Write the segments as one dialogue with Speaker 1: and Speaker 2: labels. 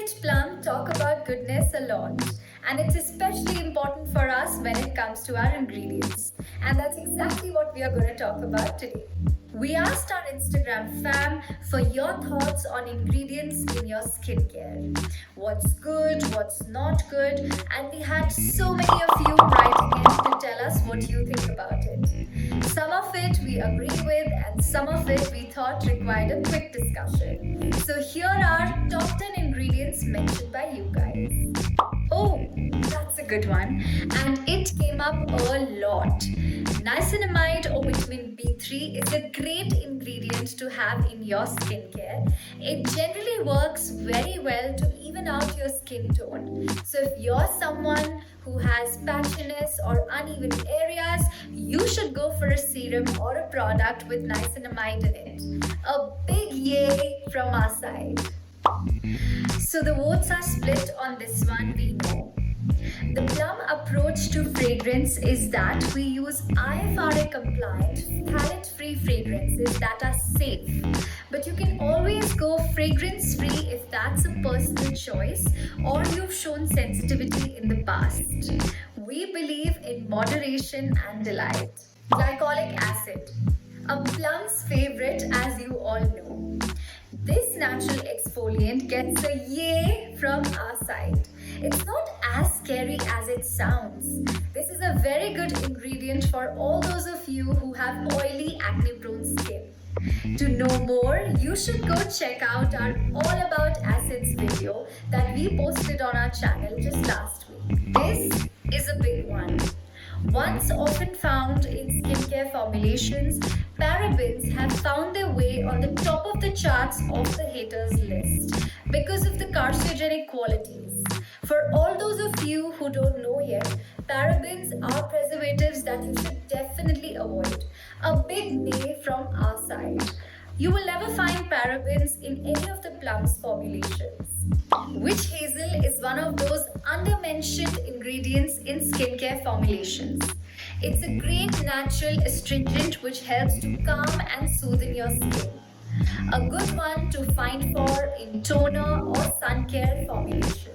Speaker 1: at Plum talk about goodness a lot, and it's especially important for us when it comes to our ingredients. And that's exactly what we are going to talk about today. We asked our Instagram fam for your thoughts on ingredients in your skincare. What's good, what's not good, and we had so many of you writing in to tell us what you think about it. Some of it we agree with, and some of it we thought required a quick discussion. So here are top 10 ingredients mentioned by you guys. Oh, that's a good one. And it came up a lot. Niacinamide or vitamin B3 is a great ingredient to have in your skincare. It generally works very well to even out your skin tone. So if you're someone who has patchiness or uneven areas, you should go for a serum or a product with niacinamide in it. A big yay from our side. So the votes are split on this one, we know. The Plum approach to fragrance is that we use IFRA compliant, phthalate-free fragrances that are safe. But you can always go fragrance-free if that's a personal choice or you've shown sensitivity in the past. We believe in moderation and delight. Glycolic acid, a Plum's favorite, as you all know. This natural exfoliant gets a yay from our side. It's not as scary as it sounds. This is a very good ingredient for all those of you who have oily, acne-prone skin. To know more, you should go check out our All About Acids video that we posted on our channel just last week. This is a big one. Once often found in skincare formulations, parabens have found their way on the top of the charts of the haters list because of the carcinogenic qualities. For all those of you who don't know yet, parabens are preservatives that you should definitely avoid. A big nay from our side. You will never find parabens in any of the Plum's formulations. Witch hazel is one of those under-mentioned ingredients in skincare formulations. It's a great natural astringent which helps to calm and soothe in your skin. A good one to find for in toner or sun care formulations.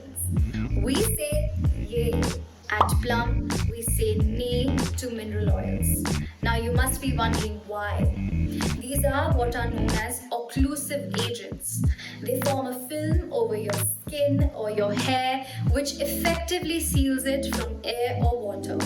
Speaker 1: We say yay. At Plum, we say nay to mineral oils. Now you must be wondering why. These are what are known as occlusive agents. They form a film over your skin or your hair which effectively seals it from air or water.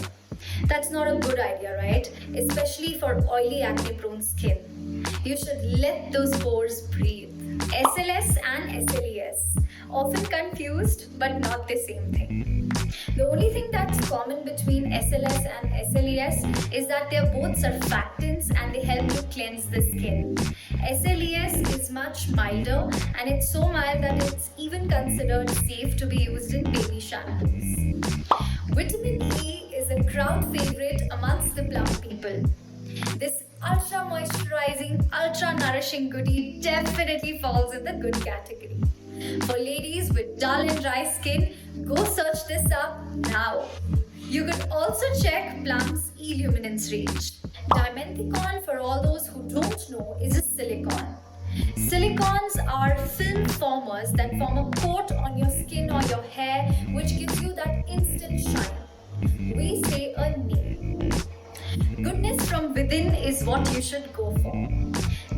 Speaker 1: That's not a good idea, right? Especially for oily acne-prone skin. You should let those pores breathe. SLS and SLES, often confused but not the same thing. The only thing that's common between SLS and SLES is that they're both surfactants and they help to cleanse the skin. SLES is much milder and it's so mild that it's even considered safe to be used in baby shampoos. Vitamin E is a crowd favorite amongst the Plum people. This ultra moisturizing, ultra nourishing goodie definitely falls in the good category. For ladies with dull and dry skin, go search this up now. You could also check Plum's Illuminance range. Dimethicone, for all those who don't know, is a silicone. Silicons are film formers that form a coat on your skin or your hair which gives you that instant shine. We say a nay. Goodness from within is what you should go for.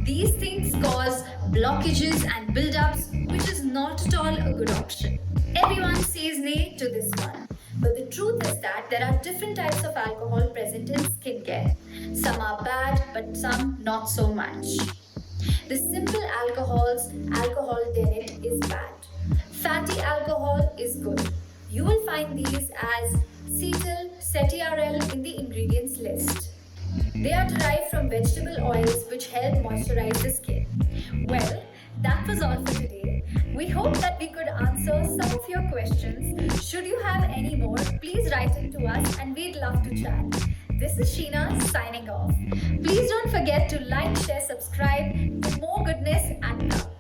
Speaker 1: These things cause blockages and buildups, which is not at all a good option. Everyone says nay to this one. But the truth is that there are different types of alcohol present in skincare. Some are bad, but some not so much. The simple alcohols, alcohol denate is bad. Fatty alcohol is good. You will find these as cetyl, cetyl in the ingredients list. They are derived from vegetable oils which help moisturize the skin. Well, that was all for today. We hope that we could answer some of your questions. Should you have any more, please write in to us and we'd love to chat. This is Sheena signing off. Please don't forget to like, share, subscribe for more goodness and love.